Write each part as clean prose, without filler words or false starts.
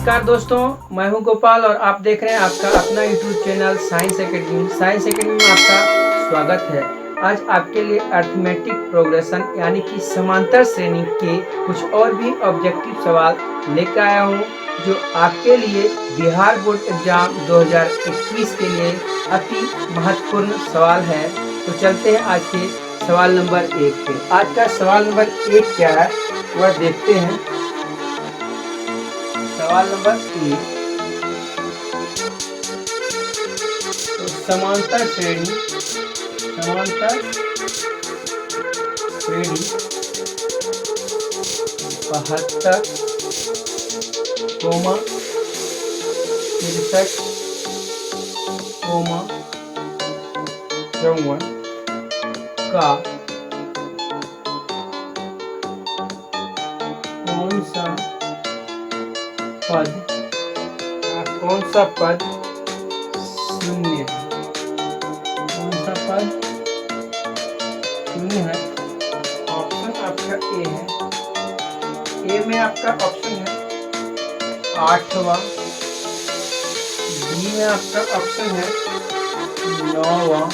नमस्कार दोस्तों, मैं हूं गोपाल और आप देख रहे हैं आपका अपना YouTube channel science academy. Science academy में आपका स्वागत है। आज आपके लिए अर्थमेटिक प्रोग्रेशन यानी कि समांतर श्रेणी के कुछ और भी ऑब्जेक्टिव सवाल लेकर आया हूं, जो आपके लिए बिहार बोर्ड एग्जाम 2021 के लिए अति महत्वपूर्ण सवाल है। तो चलते हैं आज के सवाल नंबर 1 पे। आज का सवाल नंबर 1 क्या है वह देखते हैं। सवाल नंबर 1, तो समांतर श्रेणी 72, 63, 54 का कौन सा पद शून्य है? कौन सा पद शून्य है? ऑप्शन आपका ए है। ए में आपका ऑप्शन है 8वां, बी में आपका ऑप्शन है 9वां,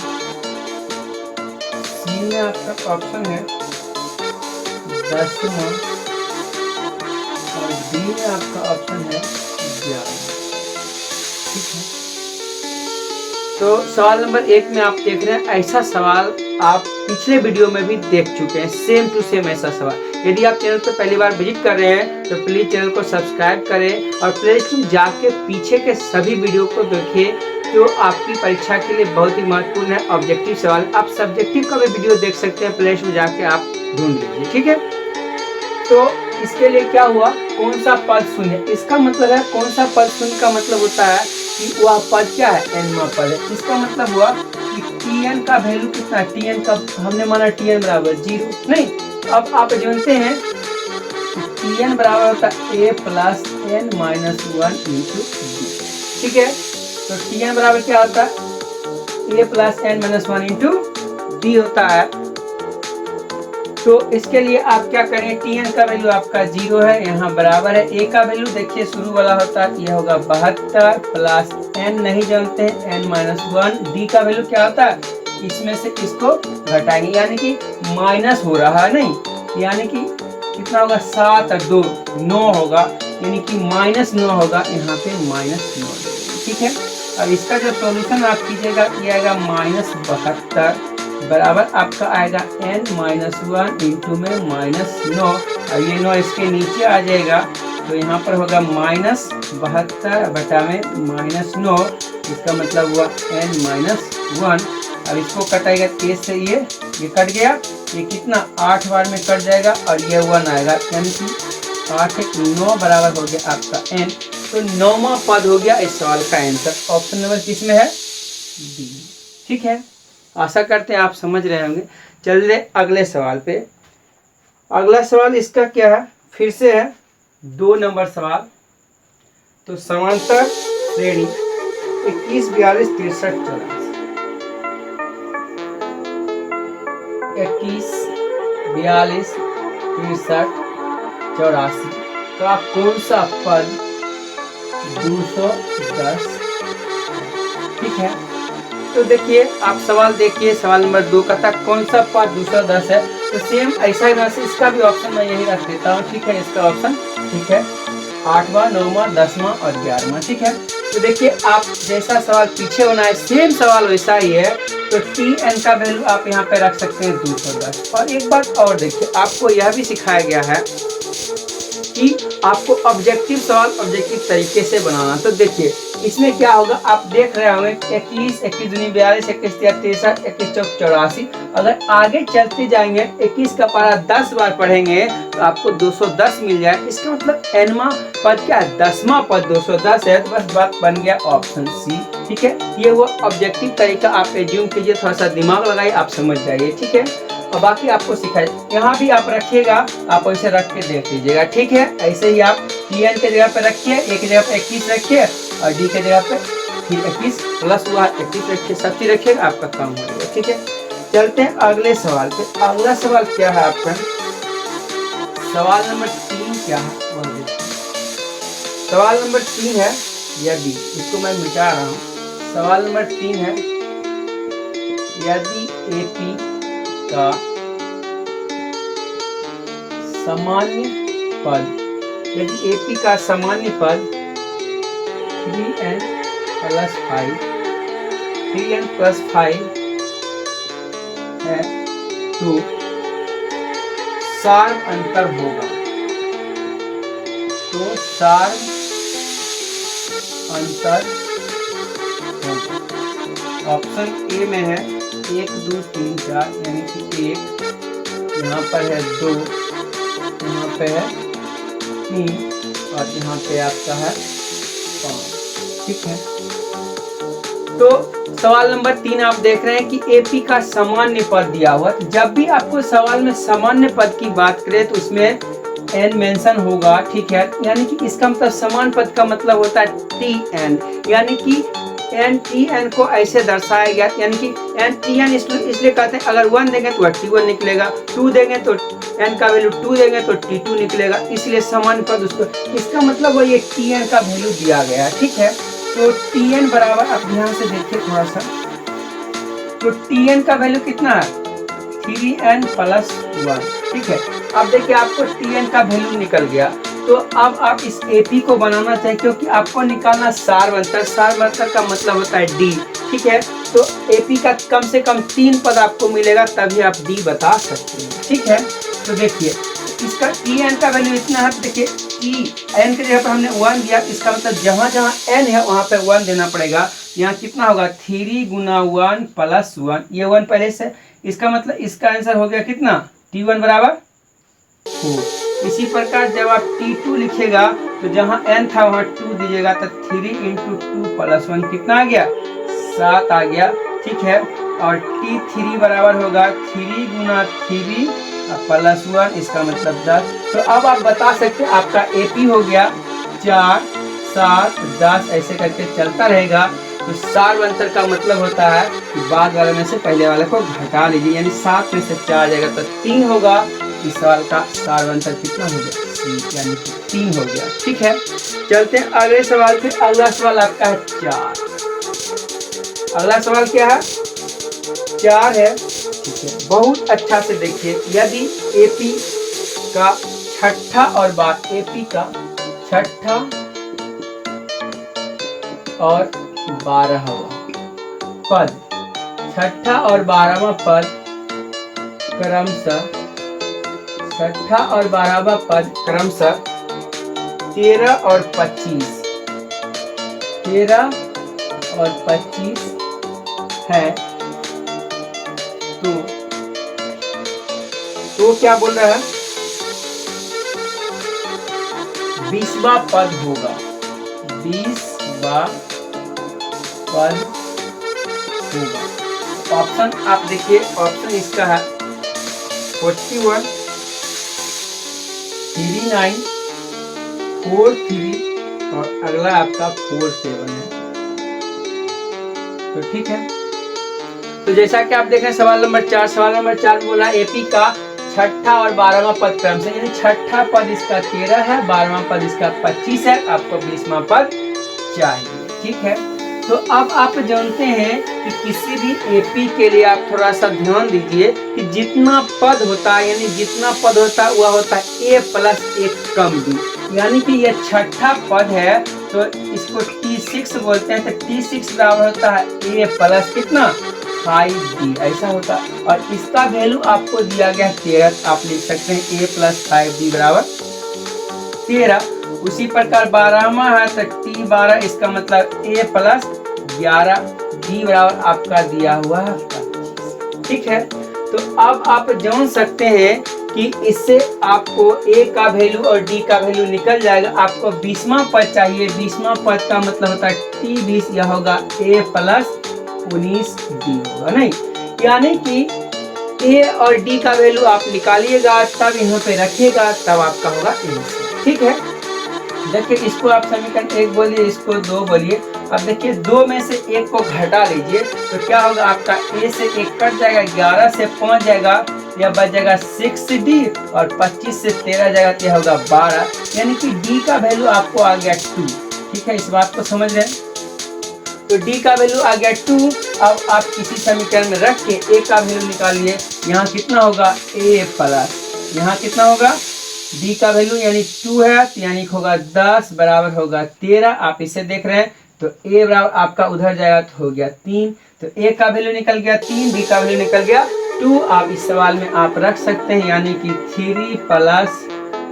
सी में आपका ऑप्शन है 10वां और डी में आपका ऑप्शन है 11। ठीक है, तो सवाल नंबर 1 में आप देख रहे हैं ऐसा सवाल आप पिछले वीडियो में भी देख चुके हैं, सेम टू सेम ऐसा सवाल। यदि आप चैनल पर पहली बार विजिट कर रहे हैं तो प्लीज चैनल को सब्सक्राइब करें और प्ले लिस्ट में जाके पीछे के सभी वीडियो को देखिए, जो आपकी परीक्षा के लिए बहुत ही महत्वपूर्ण है। ऑब्जेक्टिव सवाल, आप सब्जेक्टिव का भी वीडियो देख सकते हैं, प्ले लिस्ट में जाके आप ढूंढ लीजिए। ठीक है, तो इसके लिए क्या हुआ, कौन सा पद शून्य, इसका मतलब है कौन सा पद शून्य का मतलब होता है कि वह पद क्या है, nवां पद है। इसका मतलब हुआ कि tn का वैल्यू कितना है, tn का हमने माना tn बराबर 0 नहीं। अब आप जानते हैं tn बराबर होता है a plus n minus 1 into d। ठीक है, तो tn बराबर क्या होता है a plus n minus 1 into d होता है। तो इसके लिए आप क्या करें, tn का वैल्यू आपका 0 है, यहाँ बराबर है a का वैल्यू देखिए शुरू वाला होता है, यह होगा 72 प्लस n नहीं जानते हैं n माइनस 1। d का वैल्यू क्या होता है, इसमें से इसको घटाएंगे यानी कि माइनस हो रहा है नहीं, यानी कि कितना होगा 7 और 2 9 होगा, यानी कि माइनस 9 होगा, यहाँ पे माइनस 9। ठीक है, अब इसका जो सॉल्यूशन आप कीजिएगा ये आएगा -72 बराबर आपका आएगा n माइनस 1 इंटू में -9 और ये 9 इसके नीचे आ जाएगा, तो यहाँ पर होगा -72 बटा में -9, इसका मतलब हुआ n माइनस 1। अब इसको कटाएगा a से, ये कट गया, ये कितना 8 बार में कट जाएगा और ये 1 आएगा, यानी कि 8 9 बराबर हो गया आपका n। तो 9वां पद हो गया इस सवाल का आंसर। ऑप्शन नंबर किसमें है, डी। ठीक है, आशा करते हैं आप समझ रहे होंगे। चलिए अगले सवाल पे। अगला सवाल इसका क्या है, फिर से है 2 नंबर सवाल। तो समांतर श्रेणी 21 42 63 84, 21 42 63 84 का कौन सा पद 210। ठीक है, तो देखिए आप सवाल देखिए, सवाल नंबर 2 का था कौन सा पद 210 है। तो सेम ऐसा ही वैसे इसका भी ऑप्शन मैं यही रख देता हूँ। ठीक है, इसका ऑप्शन ठीक है 8वां 9वां 10वां और 11वां। ठीक है, तो देखिए आप जैसा सवाल पीछे होना है सेम सवाल वैसा ही है, तो tn का वैल्यू आप यहाँ पे रख सकते हैं 210। और एक बात और देखिए, आपको यह भी सिखाया गया है कि आपको ऑब्जेक्टिव सवाल ऑब्जेक्टिव तरीके से बनाना। तो देखिए इसमें क्या होगा, आप देख रहे होंगे 21 21 दूनी 42 21 63 21 चौक 84। अगर आगे चलते जाएंगे 21 का पारा 10 बार पढ़ेंगे तो आपको 210 मिल जाए। इसका मतलब nवां पद क्या है, 10वां पद 210 है, तो बस बात बन गया ऑप्शन सी। ठीक है, ये वो ऑब्जेक्टिव तरीका आप एज्यूम कीजिए, थोड़ा सा दिमाग लगाइए, आप समझ जाइए। ठीक है, और बाकी आपको सिखाए, यहाँ भी आप रखिएगा, आप ऐसे रख के देख लीजिएगा। ठीक है, ऐसे ही आप tn के जगह पे रखिए, एक जगह पे 21 रखिए और d के जगह पे फिर 21 प्लस हुआ 21 रखिए, सब चीज रखिएगा, आपका काम हो जाएगा। ठीक है, चलते हैं अगले सवाल पे। अगला सवाल क्या है आपका, सवाल नंबर 3 क्या है, सवाल नंबर 3 है यदि, इसको मैं मिटा रहा हूँ। सवाल नंबर 3 है यदि AP का सामान्य पद, यदि AP का सामान्य पद 3n + 5, 3n + 5 है तो सार अंतर होगा। तो सार अंतर होगा। ऑप्शन ए में है 1 2 3 4, यानी कि 1, यहाँ पर है 2, यहाँ पे है 3 और यहाँ पे आपका है 5। ठीक है, तो सवाल नंबर 3 आप देख रहे हैं कि AP का सामान्य पद दिया हुआ। तो जब भी आपको सवाल में सामान्य पद की बात करें तो उसमें n मेंशन होगा। ठीक है, यानी कि इसका मतलब सामान्य पद का मतलब होता है TN, यानी कि NTN को ऐसे दर्शाया गया, यानी कि NTN इसलिए कहते हैं अगर 1 देंगे तो T1 निकलेगा, 2 देंगे तो n का वैल्यू 2 देंगे तो T2 निकलेगा, इसलिए सामान्य पद उसको, इसका मतलब वो ये TN का वैल्यू दिया गया है। ठीक है, तो TN बराबर, आप ध्यान से देखिए थोड़ा सा, तो TN का वैल्यू कितना है 3n + 1। ठीक है, अब देखिए आपको TN का वैल्यू निकल गया। तो अब आप इस AP को बनाना चाहिए, क्योंकि आपको निकालना सार अंतर। सार अंतर का मतलब होता है D। ठीक है, तो AP का कम से कम 3 पद आपको मिलेगा, तभी आप D बता सकते हैं। ठीक है, तो देखिए इसका TN का वैल्यू इतना है। देखिए n के जगह पर हमने 1 दिया, इसका मतलब जहाँ जहाँ n है वहाँ पे 1 देना पड़ेगा। यहाँ कितना होगा 3 × 1 + 1, ये 1 पहले से, इसका मतलब इसका आंसर हो गया कितना T1 बराबर 4। इसी प्रकार जब आप T2 लिखेगा तो जहाँ n था वहाँ 2 दीजिएगा, तो 3 × 2 + 1 कितना आ गया 7 आ गया। ठीक है, और T3 बराबर होगा 3 × 3 + 1, इसका मतलब 10। तो अब आप बता सकते हैं आपका AP हो गया 4 7 10, ऐसे करके चलता रहेगा। तो सार अंतर का मतलब होता है कि बाद वाले में से पहले वाले को घटा लीजिए, यानी 7 में से 4 जाएगा तो 3 होगा। इस सवाल का सार अंतर कितना हो गया C, यानी कि 3 हो गया। ठीक है, चलते हैं अगले सवाल पे। अगला सवाल आपका है 4। अगला सवाल क्या है 4 है। ठीक है, बहुत अच्छा से देखिए, यदि AP का छठा और AP का छठा और 12वां पद, छठा और 12वां पद क्रमशः, छठा और 12वां पद क्रमशः 13 और 25, 13 और 25 है, तो क्या बोल रहा है 20वां पद होगा, 20वां पद होगा। ऑप्शन आप देखिए, ऑप्शन इसका है 41 39 43 और अगला आपका 47 है। तो ठीक है, तो जैसा कि आप देख रहे हैं सवाल नंबर 4, सवाल नंबर 4 बोला AP का छठा और 12वां पद क्रम से, यानी छठा पद इसका 13 है, 12वां पद इसका 25 है, आपको 20वां पद चाहिए। ठीक है, तो अब आप जानते हैं कि किसी भी AP के लिए आप थोड़ा सा ध्यान दीजिए कि जितना पद होता है, यानी जितना पद होता है वह होता है A + 1 कम B, यानी कि यह छठा पद है तो इसको T6 बोलते हैं। तो T6 बराबर होता है A + कितना 5D, ऐसा होता है। और इसका वैल्यू आपको दिया गया 13, आप लिख सकते हैं A + 5D बराबर 13। उसी प्रकार 12वां है तो T12, इसका मतलब A + 11D बराबर आपका दिया हुआ है 25। ठीक है, तो अब आप जान सकते हैं कि इससे आपको A का वैल्यू और D का वैल्यू निकल जाएगा। आपको 20वां पद चाहिए, 20वां पद का मतलब होता है T20, यह होगा A + 19D होगा, नहीं, यानी कि A और D का वैल्यू आप निकालिएगा, तब यहाँ पे रखिएगा, तब आपका होगा आंसर। ठीक है, देखिए इसको आप समीकरण 1 बोलिए, इसको 2 बोलिए। अब देखिए 2 में से 1 को घटा लीजिए तो क्या होगा आपका A से 1 कट जाएगा, 11 से 5 जाएगा यह बच जाएगा 6D और 25 से 13 जाएगा तो यह होगा 12, यानी कि D का वैल्यू आपको आ गया 2। ठीक है, इस बात को समझ रहे हैं। तो D का वैल्यू आ गया 2। अब आप किसी समीकरण में रख के A का वैल्यू निकालिए। यहाँ कितना होगा A प्लस, यहाँ कितना होगा D का वैल्यू यानी 2 है, तो यानी होगा 10 बराबर होगा 13। आप इसे देख रहे हैं तो A बराबर आपका उधर जाएगा तो हो गया 3, तो A का वैल्यू निकल गया 3, D का वैल्यू निकल गया 2। आप इस सवाल में आप रख सकते हैं, यानी कि 3 प्लस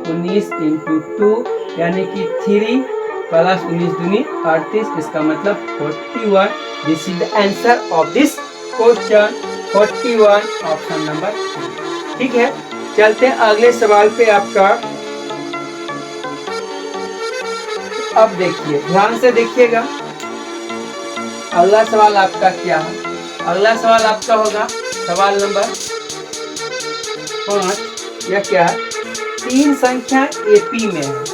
19 इंटू 2, यानी कि 3 प्लस 19 दूनी 38, इसका मतलब 41। This is the answer of this question 41, option number 3। ठीक है, चलते हैं अगले सवाल पे आपका। अब देखिए, ध्यान से देखिएगा, अगला सवाल आपका क्या है। अगला सवाल आपका होगा सवाल नंबर 5। यह क्या है, 3 संख्या एपी में है।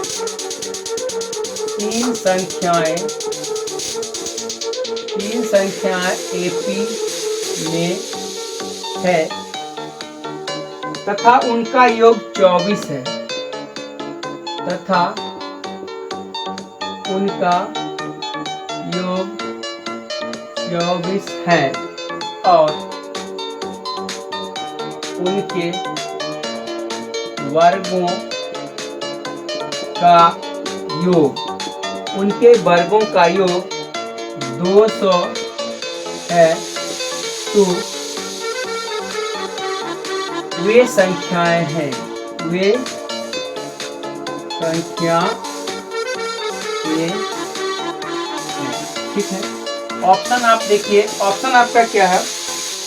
3 संख्याएं एपी में है तथा उनका योग 24 है, तथा उनका योग 24 है और उनके वर्गों का योग, उनके वर्गों का योग 200 है, तो वे संख्याएं हैं, वे संख्या हैं। ठीक है, ऑप्शन आप देखिए, ऑप्शन आपका क्या है।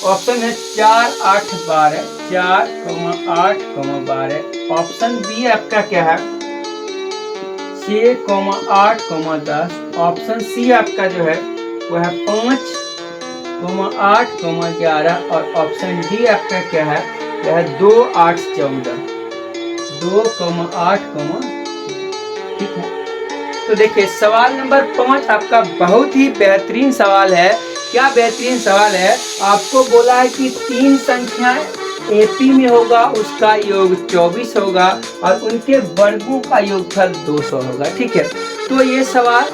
ऑप्शन है 4, 8, 12, 4, 8, 12। ऑप्शन बी आपका क्या है 6, 8, 10। ऑप्शन सी आपका जो है वो है 5, 8, 11। और ऑप्शन डी आपका क्या है, यह है 2, 8, 14, 2, 8, ठीक है। तो देखिए सवाल नंबर 5 आपका बहुत ही बेहतरीन सवाल है। क्या बेहतरीन सवाल है, आपको बोला है कि 3 संख्या एपी में होगा, उसका योग 24 होगा और उनके वर्गों का योगफल 200 होगा। ठीक है, तो ये सवाल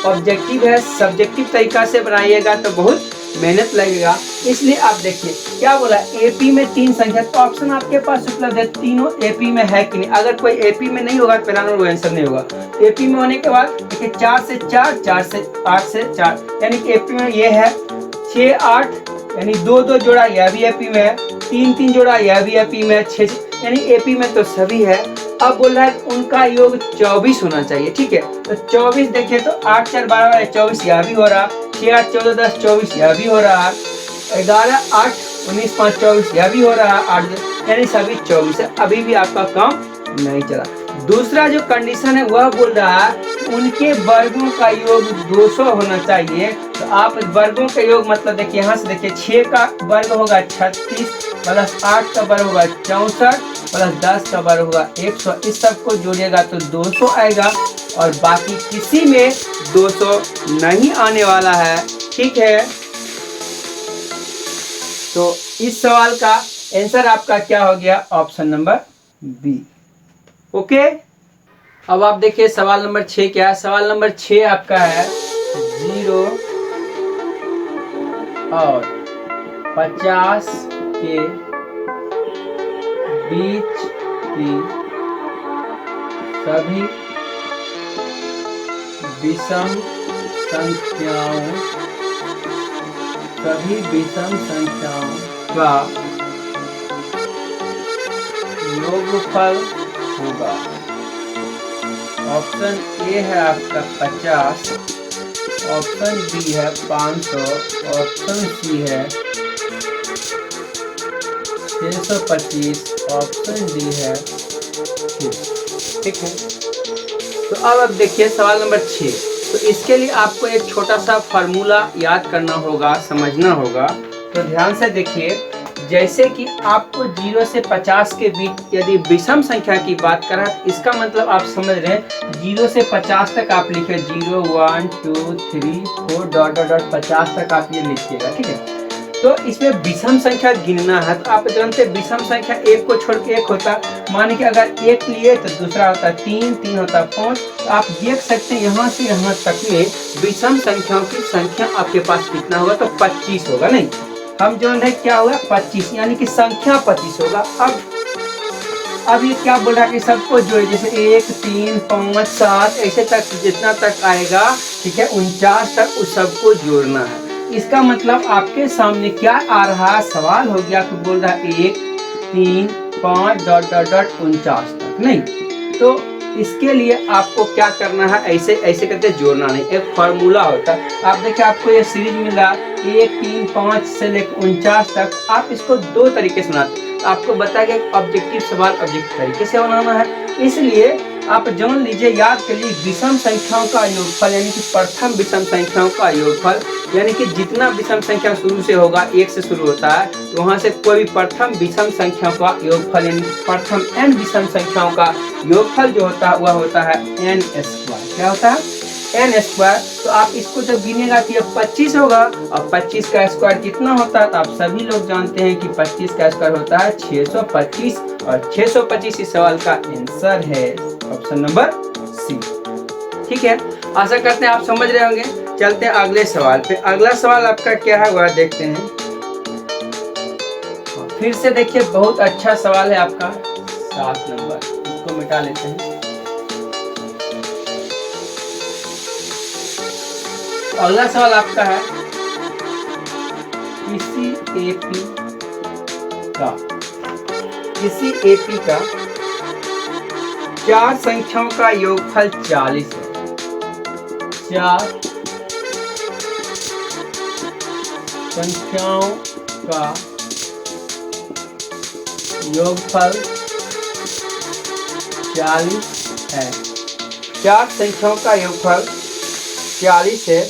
ऑब्जेक्टिव है, सब्जेक्टिव तरीका से बनाइएगा तो बहुत मेहनत लगेगा। इसलिए आप देखिए क्या बोला, एपी में 3 संख्या, तो ऑप्शन आपके पास उपलब्ध है, तीनों एपी में है कि नहीं। अगर कोई एपी में नहीं होगा तो पहला नंबर आंसर नहीं होगा। एपी में होने के बाद देखिए 4 से 4, 4 से 8 से 4, यानी कि एपी में ये है 6, 8, यानी 2, 2 जोड़ा यह भी एपी में है, 3, 3 जोड़ा यह भी एपी में है, 6, यानी एपी में तो सभी है। अब बोल रहा है उनका योग 24 होना चाहिए। ठीक है, तो 24 देखिए तो 8, 4, 12, 24 यह भी हो रहा, 6, 8, 14, 10, 24 यह भी हो रहा, 11, 8, 19, 5, 24 यह भी हो रहा, 8, यानी सभी 24 है। अभी भी आपका काम नहीं चला। दूसरा जो कंडीशन है वह बोल रहा है उनके वर्गों का योग 200 होना चाहिए। तो आप वर्गों का योग मतलब देखिए, यहाँ से देखिए 6 का वर्ग होगा 36, प्लस 8 का वर्ग होगा 64, प्लस 10 का वर्ग होगा 100। इस सब को जोड़िएगा तो 200 आएगा और बाकी किसी में 200 नहीं आने वाला है। ठीक है, तो इस सवाल का आंसर आपका क्या हो गया, ऑप्शन नंबर बी। ओके, अब आप देखिए सवाल नंबर 6 क्या है। सवाल नंबर 6 आपका है 0 और 50 के बीच की सभी विषम संख्याओं का योगफल होगा। ऑप्शन ए है आपका 50, ऑप्शन बी है 500, ऑप्शन सी है 625, ऑप्शन डी है 6। ठीक है, तो अब देखिए सवाल नंबर 6। तो इसके लिए आपको एक छोटा सा फार्मूला याद करना होगा, समझना होगा। तो ध्यान से देखिए, जैसे कि आपको 0 से 50 के बीच यदि विषम संख्या की बात करें, इसका मतलब आप समझ रहे हैं 0 से 50 तक आप लिखे 0, 1, 2, 3, 4 ... 50 तक आप ये लिखिएगा। ठीक है, तो इसमें विषम संख्या गिनना है, तो आप जानते हैं विषम संख्या एक को छोड़ के एक होता है। मान के अगर एक लिए तो दूसरा होता है 3, 3 होता है 5। तो आप देख सकते हैं यहाँ से यहाँ तक में विषम संख्याओं की संख्या आपके पास कितना होगा, तो 25 होगा। नहीं, हम जो है क्या होगा 25, यानी कि संख्या 25 होगा। अब ये क्या बोल रहा है कि सबको जोड़े, जैसे 1, 3, 5, 7 ऐसे तक जितना तक आएगा, ठीक है, 49 तक उस सबको जोड़ना है। इसका मतलब आपके सामने क्या आ रहा है, सवाल हो गया कि बोल रहा है 1, 3, 5 डॉट डॉट डॉट 49 तक। नहीं, तो इसके लिए आपको क्या करना है, ऐसे ऐसे करके जोड़ना नहीं, एक फार्मूला होता है। आप देखिए आपको ये सीरीज मिल रहा है 1, 3, 5 से लेकर 49 तक। आप इसको दो तरीके से बनाते, आपको बताया गया ऑब्जेक्टिव सवाल ऑब्जेक्टिव तरीके से बनाना है। इसलिए आप जान लीजिए, याद कर लीजिए, विषम संख्याओं का योगफल यानी कि प्रथम विषम संख्याओं का योगफल, यानी कि जितना विषम संख्या शुरू से होगा, 1 से शुरू होता है, तो वहां से कोई भी प्रथम विषम संख्या का योगफल यानी कि प्रथम n विषम संख्याओं का योगफल जो होता है वह होता है n स्क्वायर। क्या होता है, n स्क्वायर। तो आप इसको जब गिनेगा तो ये 25 होगा, और 25 का स्क्वायर कितना होता है, तो आप सभी लोग जानते हैं कि 25 का स्क्वायर होता है 625, और 625 इस सवाल का आंसर है ऑप्शन नंबर सी। ठीक है, आशा करते हैं आप समझ रहे होंगे। चलते हैं अगले सवाल पे। अगला सवाल आपका क्या है वह देखते हैं। फिर से देखिए, बहुत अच्छा सवाल है आपका 7 नंबर, इसको मिटा लेते हैं। अगला सवाल आपका है, किसी एपी का 4 संख्याओं का योगफल 40 है। 4 संख्याओं का योगफल 40 है। 4 संख्याओं का योगफल 40 है।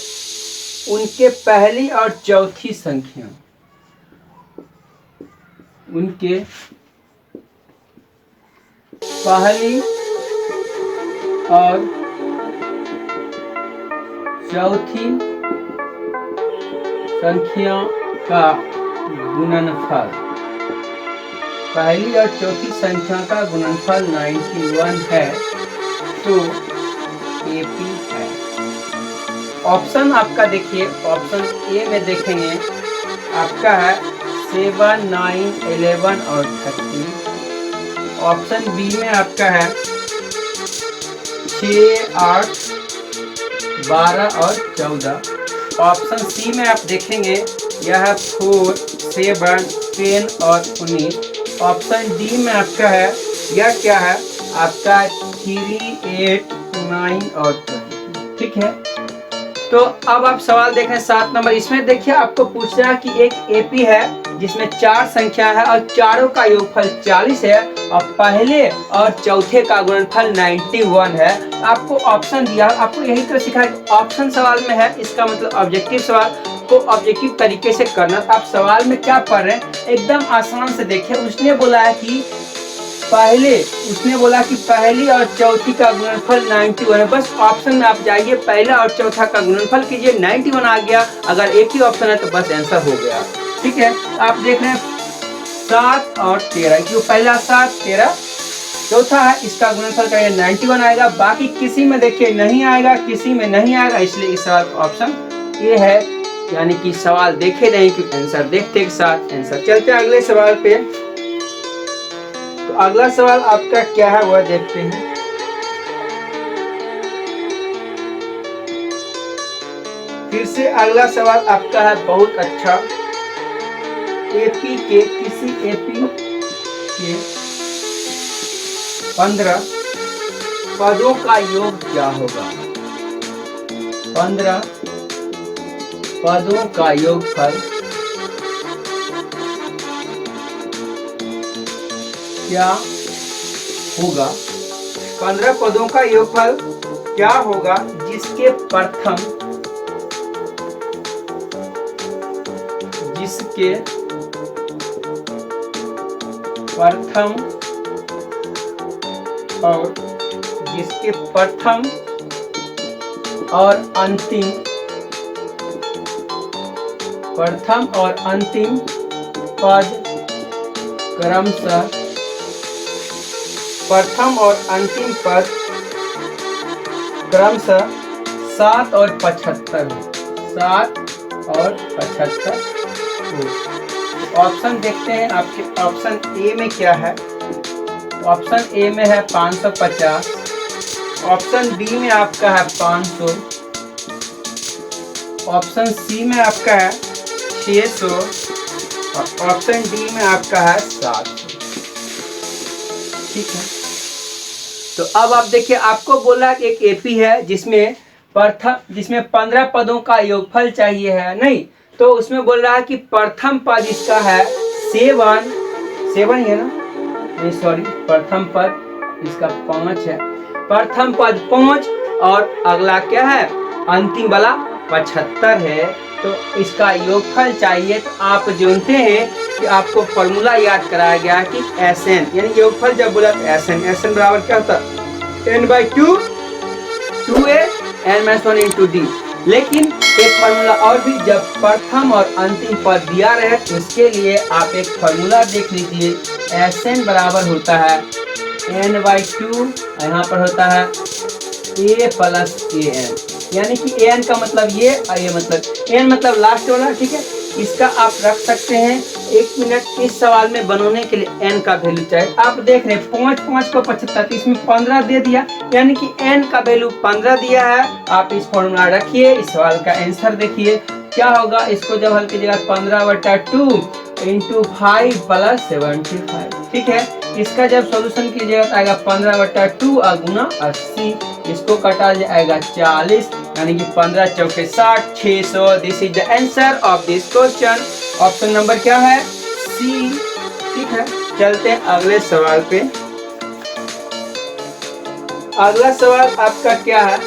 उनके पहली और चौथी संख्या, उनके पहली और चौथी संख्या का गुणनफल, पहली और चौथी संख्या का गुणनफल 91 है, तो एपी है। ऑप्शन आपका देखिए, ऑप्शन ए में देखेंगे आपका है 7, 9, 11 और 13। ऑप्शन बी में आपका है 6, 8, 12 और 14। ऑप्शन सी में आप देखेंगे यह है 4, 7, 10 और 19। ऑप्शन डी में आपका है यह क्या है आपका 3, 8, 9 और 20। ठीक है, तो अब आप सवाल देखें 7 नंबर। इसमें देखिए आपको पूछ रहा है कि एक एपी है जिसमें 4 संख्या है और चारों का योगफल 40 है, और पहले और चौथे का गुणनफल 91 है। आपको ऑप्शन दिया, आपको यही तो सिखा ऑप्शन सवाल में है, इसका मतलब ऑब्जेक्टिव सवाल को ऑब्जेक्टिव तरीके से करना। आप सवाल में क्या पढ़ रहे हैं, एकदम आसान से देखिए। उसने बोला है कि पहली और चौथी का गुणनफल 91 है। बस ऑप्शन में आप जाइए, पहला और चौथा का गुणनफल कीजिए, 91 आ गया। अगर एक ही ऑप्शन है तो बस आंसर हो गया। ठीक है, आप देख रहे हैं 7 और 13, क्यों पहला 7, 13 चौथा है, इसका गुणनफल करेंगे 91 आएगा। बाकी किसी में देखिए नहीं आएगा, किसी में नहीं आएगा, इसलिए इस सवाल का ऑप्शन ए है। यानी कि सवाल देखे नहीं कि आंसर देखते के साथ आंसर। चलते हैं अगले सवाल पे। तो अगला सवाल आपका क्या है वह देखते हैं। फिर से अगला सवाल आपका है बहुत अच्छा, किसी एपी के 15 पदों का योग क्या होगा। 15 पदों का योगफल क्या होगा। 15 पदों का योगफल क्या होगा जिसके प्रथम और अंतिम प्रथम और अंतिम पद क्रमशः प्रथम और अंतिम पद क्रमशः 7 और 75 7 और 75 हो। ऑप्शन देखते हैं आपके ऑप्शन ए में क्या है। ऑप्शन ए में है 550, ऑप्शन बी में आपका है 500, ऑप्शन सी में आपका है 600 और ऑप्शन डी में आपका है 700। ठीक है, तो अब आप देखिए, आपको बोला कि एक एपी है जिसमें 15 पदों का योगफल चाहिए है, नहीं तो उसमें बोल रहा है कि प्रथम पद इसका है 7 है ना, नहीं सॉरी, प्रथम पद इसका 5 है, प्रथम पद 5 और अगला क्या है, अंतिम वाला 75 है। तो इसका योगफल चाहिए। तो आप जानते हैं कि आपको फॉर्मूला याद कराया गया कि Sn, यानी योगफल जब बोला तो Sn बराबर क्या होता है, n/2 2a n-1 into d। लेकिन एक फॉर्मूला और भी, जब प्रथम और अंतिम पद दिया रहे तो इसके लिए आप एक फॉर्मूला देख लीजिए। Sn बराबर होता है n/2, यहाँ पर होता है a प्लस an, यानी कि an का मतलब ये और ये मतलब n मतलब लास्ट वाला। ठीक है, इसका आप रख सकते हैं 1 मिनट इस सवाल में बनाने के लिए n का वैल्यू चाहिए। आप देख रहे हैं 5 को 75, इसमें 15 दे दिया, यानी कि n का वैल्यू 15 दिया है। आप इस फॉर्मूला रखिए, इस सवाल का आंसर देखिए क्या होगा। इसको जब हल कीजिएगा 15/2 × 5 + 75। ठीक है, इसका जब सॉल्यूशन कीजिएगा तो आएगा 15/2 गुना 80, इसको कटा जाएगा 40, यानी कि 15 चौके 60, 600। This is the answer of this question. Option number क्या है, सी। ठीक है, चलते हैं अगले सवाल पे। अगला सवाल आपका क्या है,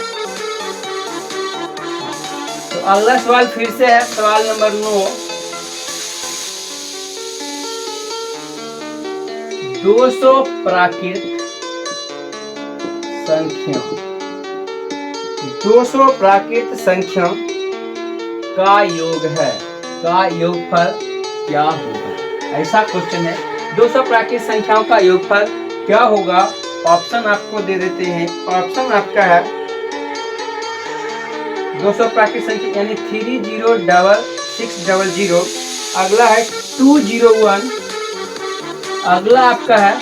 तो अगला सवाल फिर से है सवाल नंबर 9। 200 प्राकृत संख्या, 200 प्राकृत संख्या का योग है, का योगफल क्या होगा, ऐसा क्वेश्चन है। 200 प्राकृत संख्याओं का योगफल क्या होगा। ऑप्शन आपको दे देते हैं। ऑप्शन आपका है 200 प्राकृत संख्या यानी 300600, अगला है 201, अगला आपका है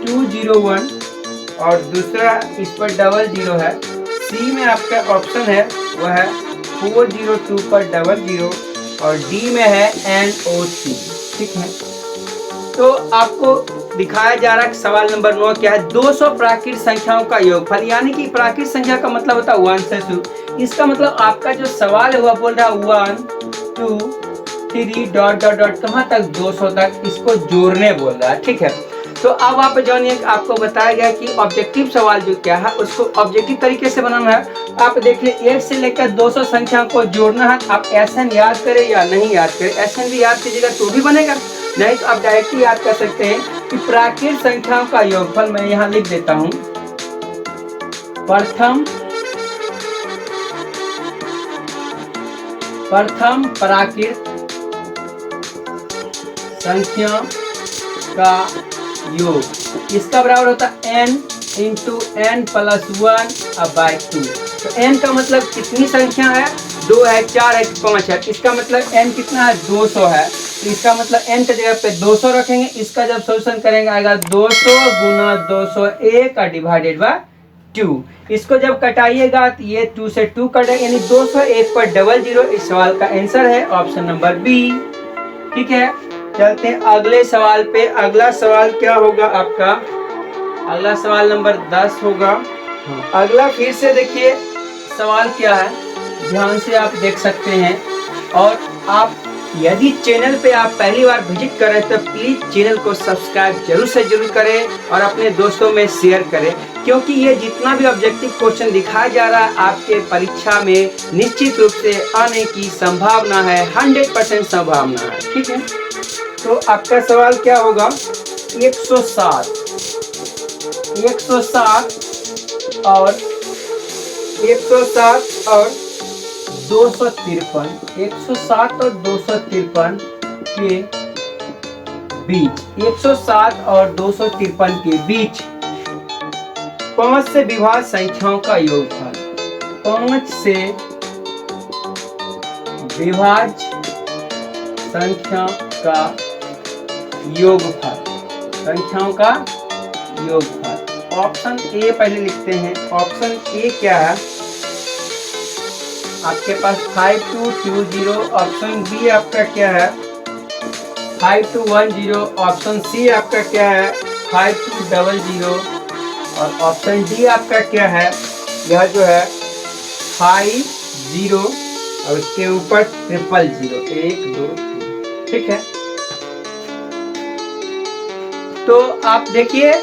201 और दूसरा इस पर 00 है। सी में आपका ऑप्शन है वह है 402 पर 00 और डी में है NOC। ठीक है, तो आपको दिखाया जा रहा है कि सवाल नंबर 9 क्या है, 200 प्राकृत संख्याओं का योगफल, यानी कि प्राकृत संख्या का मतलब होता है 1 से शुरू। इसका मतलब आपका जो सवाल है वह बोल रहा है 1 2 3 ... कहाँ तक 200 तक, इसको जोड़ने बोल रहा है। ठीक है, तो अब आप जानिए, आपको बताया गया कि ऑब्जेक्टिव सवाल जो क्या है उसको ऑब्जेक्टिव तरीके से बनाना है। आप देखिए 1 से लेकर 200 संख्या को जोड़ना है। आप Sn याद करें या नहीं याद करें, Sn भी याद कीजिएगा तो भी बनेगा, नहीं तो आप डायरेक्ट याद कर सकते हैं कि प्राकृत संख्याओं का योगफल मैं यहाँ लिख देता हूँ। प्रथम प्राकृत संख्या का योग, इसका बराबर होता है n × n + 1/2। तो n का मतलब कितनी संख्या है, 2 है, 4 है, 5 है। इसका मतलब n कितना है, 200 है। तो इसका मतलब n के जगह पे 200 रखेंगे। इसका जब सॉल्यूशन करेंगे आएगा 200 गुना 201 / 2। इसको जब कटाइएगा तो ये 2 से 2 कटेगा, यानी 201 पर 00। इस सवाल का आंसर है ऑप्शन नंबर बी। ठीक है, चलते हैं अगले सवाल पे। अगला सवाल क्या होगा आपका, अगला सवाल नंबर 10 होगा। अगला फिर से देखिए सवाल क्या है, ध्यान से आप देख सकते हैं। और आप यदि चैनल पे आप पहली बार विजिट करें तो प्लीज चैनल को सब्सक्राइब जरूर से जरूर करें और अपने दोस्तों में शेयर करें, क्योंकि ये जितना भी ऑब्जेक्टिव क्वेश्चन दिखाया जा रहा है आपके परीक्षा में निश्चित रूप से आने की संभावना है, 100% संभावना है। ठीक है, तो आपका सवाल क्या होगा, 160 और 253, 107 और 253 के बीच, 107 और 253 के बीच 5 से विभाज्य संख्याओं का योगफल, 5 से विभाज्य संख्या का योगफल, संख्याओं का योगफल। ऑप्शन ए पहले लिखते हैं। ऑप्शन ए क्या है आपके पास 5220। ऑप्शन बी आपका क्या है 5210। ऑप्शन सी आपका क्या है 5200 और ऑप्शन डी आपका क्या है, यह जो है 50 और उसके ऊपर 000, 1 2 3। ठीक है, तो आप देखिए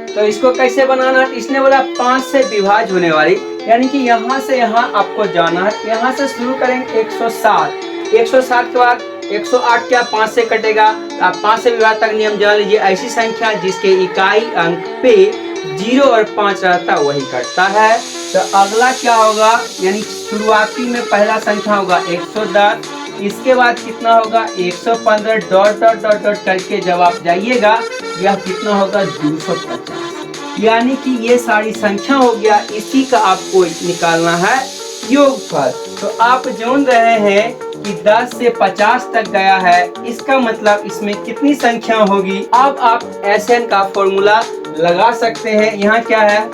तो इसको कैसे बनाना है। इसने बोला 5 से विभाज्य होने वाली, यानी कि यहाँ से यहाँ आपको जाना है। यहाँ से शुरू करेंगे 107, 107 के बाद 108 क्या 5 से कटेगा, तो आप 5 से विभाज्य तक नियम जान लीजिए। ऐसी संख्या जिसके इकाई अंक पे 0 और 5 रहता वही कटता है। तो अगला क्या होगा, यानी शुरुआती में पहला संख्या होगा 110, इसके बाद कितना होगा 115 डॉट डॉट डॉट डॉट करके जब आप जाइएगा यह कितना होगा 250, यानी कि ये सारी संख्या हो गया। इसी का आपको निकालना है योगफल। तो आप जान रहे हैं कि 10 से 50 तक गया है, इसका मतलब इसमें कितनी संख्या होगी। अब आप Sn का फॉर्मूला लगा सकते हैं। यहाँ क्या है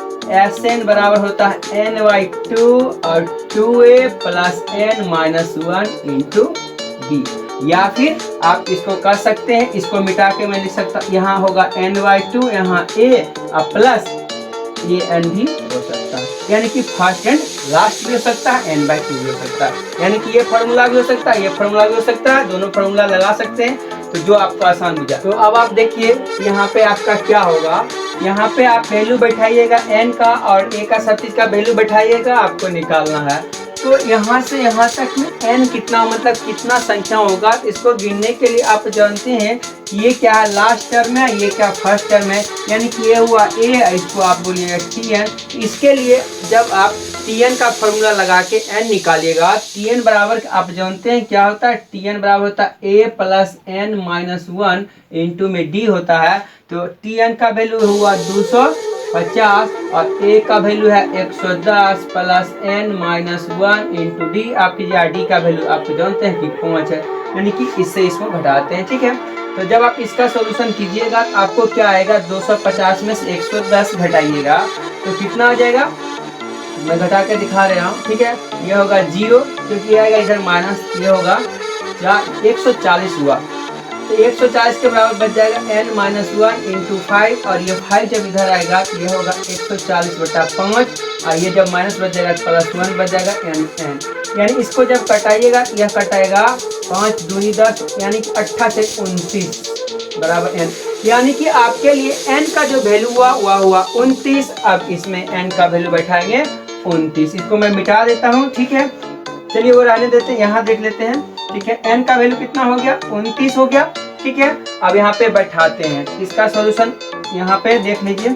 Sn बराबर होता है n/2 और 2a plus n-1 into d, या फिर आप इसको कर सकते हैं, इसको मिटा के मैं लिख सकता, यहाँ होगा n/2, यहाँ a और प्लस ये n भी हो सकता है, यानी कि फर्स्ट एंड लास्ट भी हो सकता है, n/2 भी हो सकता है, यानी कि ये फॉर्मूला भी हो सकता है, ये फॉर्मूला भी हो सकता है, दोनों फॉर्मूला लगा सकते हैं, तो जो आपको आसान हो जाए। तो अब आप देखिए यहाँ पे आपका क्या होगा, यहाँ पे आप वैल्यू बैठाइएगा n का और a का सब चीज का वैल्यू बैठाइएगा, आपको निकालना है। तो यहाँ से यहाँ तक में n कितना मतलब कितना संख्या होगा, इसको गिनने के लिए आप जानते हैं ये क्या है लास्ट टर्म है, ये क्या फर्स्ट टर्म है, यानी कि ये हुआ a, इसको आप बोलिएगा tn। इसके लिए जब आप tn का फॉर्मूला लगा के n निकालिएगा, tn बराबर आप जानते हैं क्या होता है, tn बराबर होता है a प्लस n-1 इंटू में d होता है। तो tn का वैल्यू हुआ 250 और a का वैल्यू है 110 प्लस n-1 इंटू डी। आपकी डी का वैल्यू आप जानते हैं कि 5 है, यानी कि इससे इसको घटाते हैं। ठीक है, तो जब आप इसका सॉल्यूशन कीजिएगा आपको क्या आएगा, 250 में से 110 घटाइएगा तो कितना आ जाएगा, मैं घटा के दिखा रहा हूँ। ठीक है, ये होगा 0 क्योंकि आएगा इधर माइनस, ये होगा 140 हुआ, तो 140 के बराबर बच जाएगा n-1 इंटू 5 और ये 5 जब इधर आएगा तो ये होगा 140/5 और ये जब माइनस बच जाएगा प्लस 1 बच जाएगा n, यानी इसको जब कटाइएगा यह कटाएगा 5 दूनी 10, यानी कि 18 से 29 बराबर n, यानी कि आपके लिए n का जो वैल्यू हुआ वह हुआ 29। अब इसमें n का वैल्यू बैठाएंगे 29, इसको मैं मिटा देता हूँ। ठीक है, चलिए वो रहने देते हैं, यहाँ देख लेते हैं। ठीक है, n का वैल्यू कितना हो गया 29 हो गया। ठीक है, अब यहाँ पे बैठाते हैं इसका सॉल्यूशन, यहाँ पे देख लीजिए,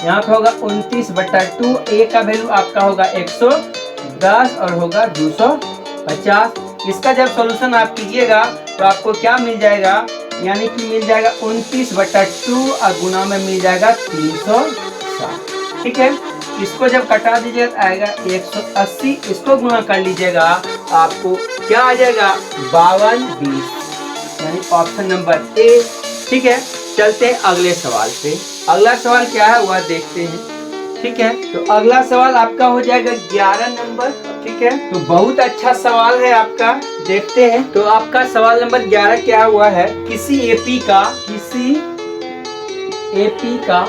यहाँ पे होगा 29/2, a का वैल्यू आपका होगा 110 और होगा 250। इसका जब सॉल्यूशन आप कीजिएगा तो आपको क्या मिल जाएगा, यानी कि मिल जाएगा 29/2 और गुना में मिल जाएगा 360। ठीक है, इसको जब कटा दीजिएगा आएगा 180, इसको गुना कर लीजिएगा आपको क्या आ जाएगा 5220, यानी ऑप्शन नंबर ए। ठीक है, चलते हैं अगले सवाल पे। अगला सवाल क्या है वह देखते हैं। ठीक है, तो अगला सवाल आपका हो जाएगा 11 नंबर। ठीक है, तो बहुत अच्छा सवाल है आपका, देखते हैं। तो आपका सवाल नंबर 11 क्या हुआ है, किसी एपी का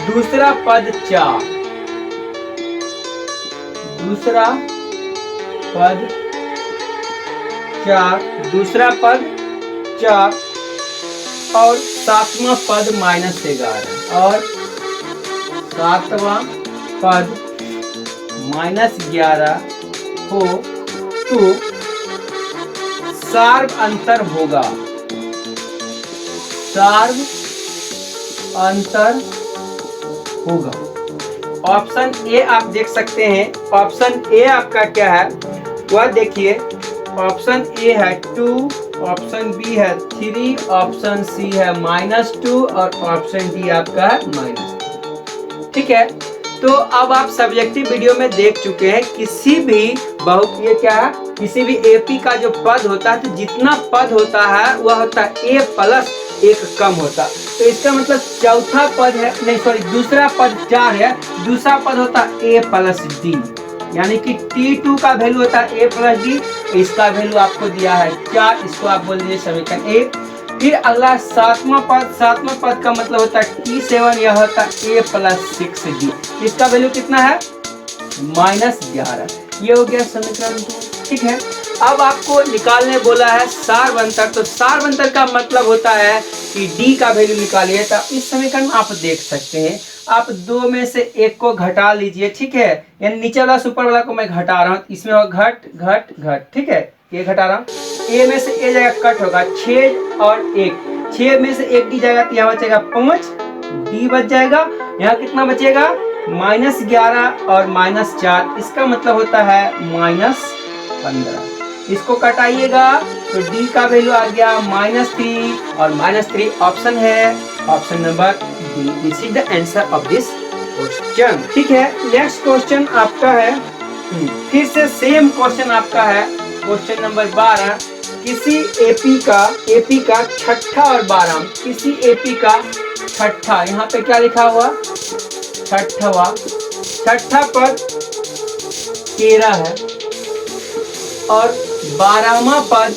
दूसरा पद 4, दूसरा पद 4 और सातवां पद -11 और सातवां पद -11 हो तो सार्व अंतर होगा, सार्व अंतर होगा। ऑप्शन ए आप देख सकते हैं। ऑप्शन ए आपका क्या है वह देखिए, ऑप्शन ए है 2, ऑप्शन बी है 3, ऑप्शन सी है -2 और ऑप्शन डी आपका है -3। ठीक है, तो अब आप सब्जेक्टिव वीडियो में देख चुके हैं किसी भी ये क्या है, किसी भी एपी का जो पद होता है तो जितना पद होता है वह होता है ए प्लस एक कम होता। तो इसका मतलब चौथा पद है, नहीं सॉरी दूसरा पद 4 है, दूसरा पद होता है ए प्लस डी, यानी कि T2 का वैल्यू होता है ए प्लस डी, इसका वैल्यू आपको दिया है 4, इसको आप बोल दीजिए समीकरण ए। फिर अगला सातवां पद का मतलब होता है T7, यह होता है ए प्लस 6D, इसका वैल्यू कितना है -11, ये हो गया समीकरण 2। ठीक है, अब आपको निकालने बोला है सारवंतर, तो सारवंतर का मतलब होता है कि डी का वैल्यू निकालिए। तो इस समीकरण में आप देख सकते हैं, आप 2 में से 1 को घटा लीजिए। ठीक है, यानी नीचे वाला से ऊपर वाला को मैं घटा रहा हूँ, इसमें होगा घट। ठीक है, ये घटा रहा हूँ, ए में से ए जगह कट होगा 6 और 1, 6 में से 1 डी जाएगा तो यहाँ बचेगा 5, डी बच जाएगा। यहाँ कितना बचेगा -11 और -4, इसका मतलब होता है -15। इसको कटाइएगा तो डी का वैल्यू आ गया -3 और -3 ऑप्शन है, option number D. This is the answer of this question. ठीक है, नेक्स्ट क्वेश्चन आपका है, फिर से सेम क्वेश्चन आपका है, क्वेश्चन नंबर 12। किसी एपी का छठा और 12, किसी एपी का छठा, यहाँ पे क्या लिखा हुआ छठा पद 13 है और 12वां पद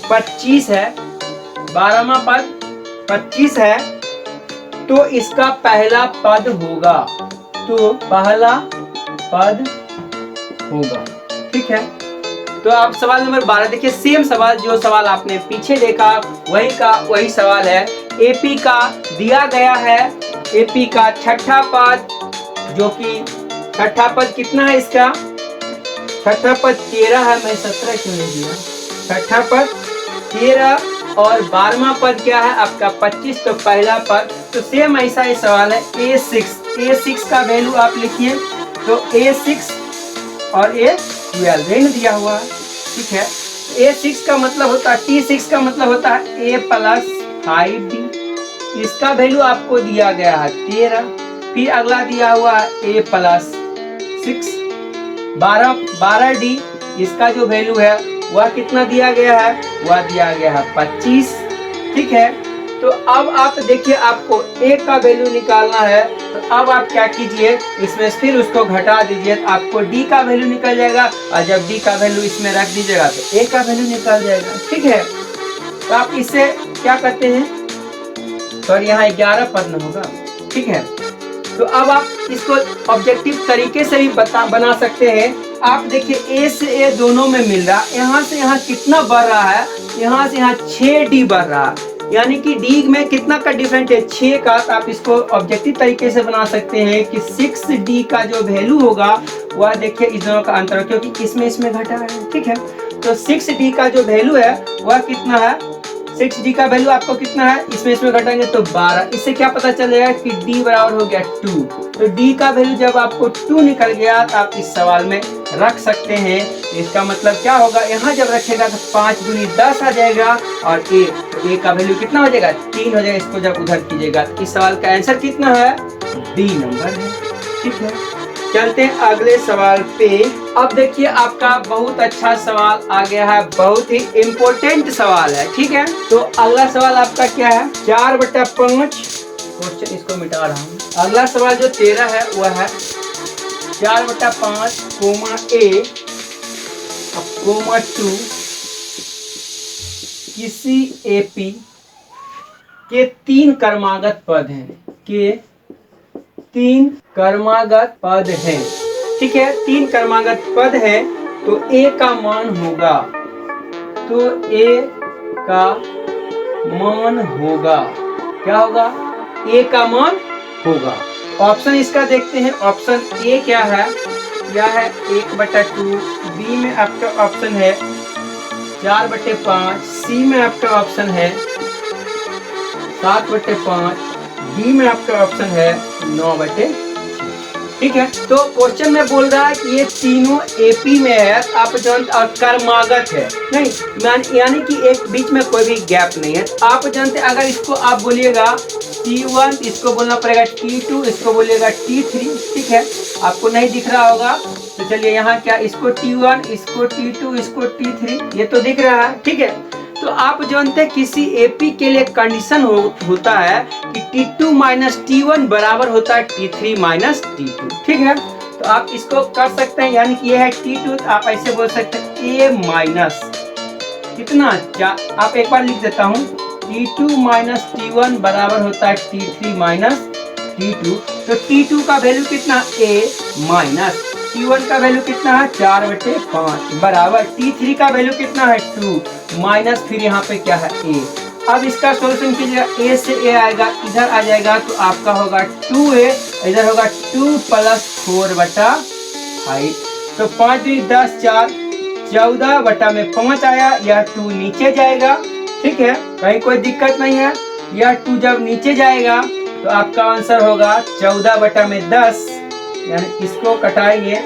25 है, 12वां पद 25 है, तो इसका पहला पद होगा, तो पहला पद होगा। ठीक है, तो आप सवाल नंबर 12 देखिए, सेम सवाल, जो सवाल आपने पीछे देखा वही सवाल है। एपी का दिया गया है, एपी का छठा पद, जो कि छठा पद कितना है, इसका छठा पद 13 है, मैं 17 क्यों नहीं दिया, छठा पद 13 और 12वां पद क्या है आपका 25, तो पहला पद। तो सेम ऐसा ही सवाल है, A6 का वैल्यू आप लिखिए, तो A6 और A12 वैल्यू दिया हुआ है। ठीक है, A6 का मतलब होता है, T6 का मतलब होता है A प्लस 5D, इसका वैल्यू आपको दिया गया है 13। फिर अगला दिया हुआ है A प्लस 6, 12D, इसका जो वैल्यू है वह कितना दिया गया है, वह दिया गया है 25। ठीक है, तो अब आप देखिए, आपको A का वैल्यू निकालना है, तो अब आप क्या कीजिए, इसमें फिर उसको घटा दीजिए, तो आपको D का वैल्यू निकल जाएगा, और जब D का वैल्यू इसमें रख दीजिएगा तो A का वैल्यू निकल जाएगा। ठीक है, तो आप इससे क्या करते हैं, सॉरी यहाँ 11 पद न होगा। ठीक है, तो अब आप इसको ऑब्जेक्टिव तरीके से भी बना सकते हैं। आप देखिए, A से A दोनों में मिल रहा है, यहाँ से यहाँ कितना बढ़ रहा है, यहाँ से यहाँ 6D बढ़ रहा है, यानी कि D में कितना का डिफरेंट है 6 का। तो आप इसको ऑब्जेक्टिव तरीके से बना सकते हैं कि 6D का जो वैल्यू होगा वह देखिए इस दोनों का अंतर, क्योंकि इसमें घटा है। ठीक है, तो 6D का जो वैल्यू है वह कितना है, 6D का वैल्यू आपको कितना है, इसमें घटाएंगे तो 12। इससे क्या पता चलेगा कि D बराबर हो गया 2, तो D का वैल्यू जब आपको 2 निकल गया तो आप इस सवाल में रख सकते हैं। इसका मतलब क्या होगा, यहाँ जब रखेगा तो 5 दूनी 10 आ जाएगा, और A, तो A का वैल्यू कितना हो जाएगा 3 हो जाएगा। इसको जब उधर कीजिएगा तो इस सवाल का आंसर कितना है, D नंबर है। ठीक है, चलते हैं अगले सवाल पे। अब देखिए, आपका बहुत अच्छा सवाल आ गया है, बहुत ही इम्पोर्टेंट सवाल है। ठीक है, तो अगला सवाल आपका क्या है, 4/5 क्वेश्चन, इसको मिटा रहा हूँ। अगला सवाल जो 13 है वह है 4/5 A अब 2, किसी एपी के 3 क्रमागत पद हैं, 3 क्रमागत पद हैं। ठीक है, 3 क्रमागत पद है, तो A का मान होगा, तो A का मान होगा, क्या होगा, A का मान होगा। ऑप्शन इसका देखते हैं, ऑप्शन ए क्या है, यह है 1/2, बी में आपका ऑप्शन है 4/5, सी में आपका ऑप्शन है 7/5, डी में आपका ऑप्शन है 9/6। ठीक है। तो क्वेश्चन में बोल रहा है कि ये तीनों एपी में है, आप जानते कर्मागत है नहीं, यानी कि एक बीच में कोई भी गैप नहीं है। आप जानते हैं अगर इसको आप बोलिएगा T1, इसको बोलना पड़ेगा T2, इसको बोलिएगा T3, ठीक है। आपको नहीं दिख रहा होगा तो चलिए यहाँ क्या, इसको T1, इसको T2, इसको T3, ये तो दिख रहा है, ठीक है। तो आप जानते हैं किसी एपी के लिए कंडीशन होता है कि T2 माइनस T1 बराबर होता है T3 माइनस T2, ठीक है। तो आप इसको कर सकते हैं, यानी कि ये है T2, तो आप ऐसे बोल सकते हैं A माइनस कितना, आप एक बार लिख देता हूँ, T2 माइनस T1 बराबर होता है T3 माइनस T2। तो T2 का वैल्यू कितना, A माइनस T1 का वैल्यू कितना है 4/5 बराबर T3 का वैल्यू कितना है 2 माइनस, फिर यहाँ पे क्या है A। अब इसका सॉल्यूशन कीजिएगा, A से A आएगा, इधर आ जाएगा तो आपका होगा 2A, इधर होगा 2 प्लस 4/5, तो 5 2 10 4 14/5 आया, यह 2 नीचे जाएगा, ठीक है, कहीं कोई दिक्कत नहीं है। यह 2 जब नीचे जाएगा तो आपका आंसर होगा 14/10, यानी इसको कटाएंगे,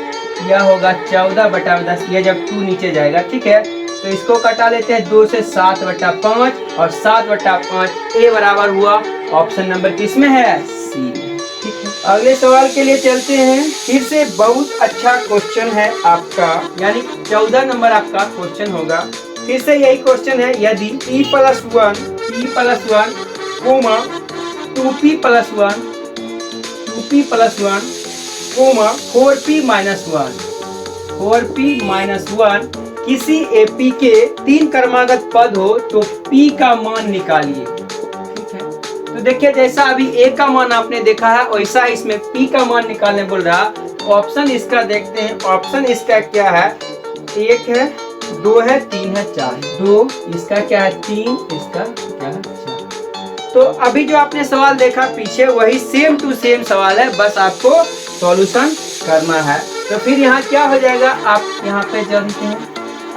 यह होगा 14/10, ये जब 2 नीचे जाएगा, ठीक है। तो इसको कटा लेते हैं, 2 से 7/5 और 7/5 A बराबर हुआ ऑप्शन नंबर किसमें है, सी में, ठीक है। अगले सवाल के लिए चलते हैं, फिर से बहुत अच्छा क्वेश्चन है आपका, यानी 14 नंबर आपका क्वेश्चन होगा। फिर से यही क्वेश्चन है, यदि P + 1 2P + 1 2P + 1 4P - 1 किसी एपी के 3 क्रमागत पद हो तो P का मान निकालिए, ठीक है। तो देखिए जैसा अभी A का मान आपने देखा है वैसा इसमें P का मान निकालने बोल रहा। ऑप्शन इसका देखते हैं, ऑप्शन इसका क्या है, 1 है, 2 है, 3 है, 4 है, 2 इसका क्या है 3, इसका क्या है 4। तो अभी जो आपने सवाल देखा पीछे वही सेम टू सेम सवाल है, बस आपको सॉल्यूशन करना है। तो फिर यहाँ क्या हो जाएगा, आप यहाँ पे जानते हैं,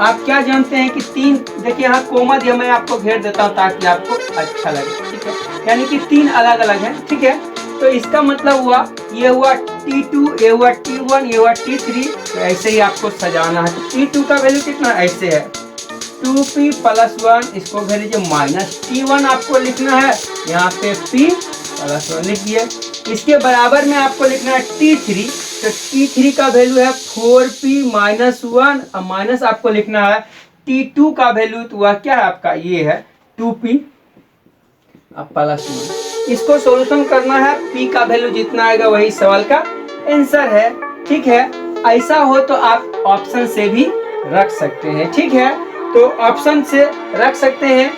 आप क्या जानते हैं कि 3, देखिए यहाँ कोमा दिया, मैं आपको घेर देता हूँ ताकि आपको अच्छा लगे, ठीक है, यानी कि 3 अलग अलग हैं, ठीक है। तो इसका मतलब हुआ, ये हुआ T2, ये हुआ T1, ये हुआ T3, तो ऐसे ही आपको सजाना है। तो T2 का वैल्यू कितना ऐसे है 2P + 1, इसको घेर लीजिए, माइनस T1 आपको लिखना है, यहाँ पे P + 1 लिख दिए। इसके बराबर में आपको लिखना है T3, तो T3 का वैल्यू है 4P - 1 और माइनस आपको लिखना है T2 का वैल्यू, तो वह क्या है आपका, ये है 2P + 1। इसको सॉल्यूशन करना है, P का वैल्यू जितना आएगा वही सवाल का आंसर है, ठीक है। ऐसा हो तो आप ऑप्शन से भी रख सकते हैं, ठीक है। तो ऑप्शन से रख सकते हैं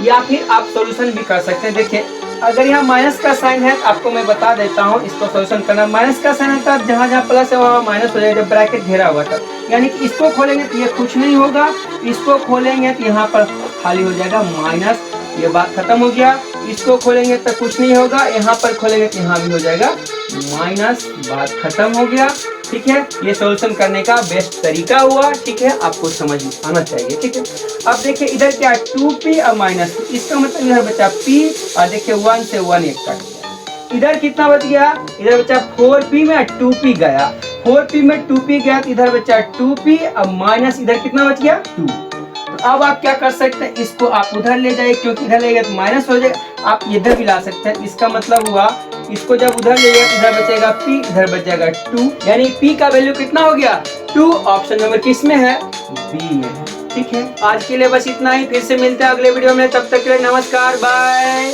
या फिर आप सॉल्यूशन भी कर सकते हैं। देखिए अगर यहाँ माइनस का साइन है तो आपको मैं बता देता हूँ, इसको सॉल्यूशन करना, माइनस का साइन होता है जहाँ जहाँ प्लस है वहाँ माइनस हो जाएगा, जब ब्रैकेट घेरा हुआ था, यानी कि इसको खोलेंगे तो ये कुछ नहीं होगा, इसको खोलेंगे तो यहाँ पर खाली हो जाएगा माइनस, ये बात खत्म हो गया। इसको खोलेंगे तो कुछ नहीं होगा, यहाँ पर खोलेंगे तो यहाँ भी हो जाएगा माइनस, बात खत्म हो गया, ठीक है। ये सॉल्यूशन करने का बेस्ट तरीका हुआ, ठीक है, आपको समझ आना चाहिए, ठीक है। अब देखिए इधर क्या है 2P और -2, इसका मतलब इधर बचा P और देखिए 1 से 1 एक कट गया, इधर कितना बच गया, इधर बचा 4P में 2P गया, 4P में 2P गया तो इधर बचा 2P और माइनस इधर कितना बच गया 2। तो अब आप क्या कर सकते हैं, इसको आप उधर ले जाइए, क्योंकि इधर ले गए तो माइनस हो जाएगा, आप इधर भी ला सकते हैं। इसका मतलब हुआ इसको जब उधर ले गए इधर बचेगा P, इधर बचेगा 2, यानी P का वैल्यू कितना हो गया 2। ऑप्शन नंबर किस में है, बी में है, ठीक है। आज के लिए बस इतना ही, फिर से मिलते हैं अगले वीडियो में, तब तक के लिए नमस्कार, बाय।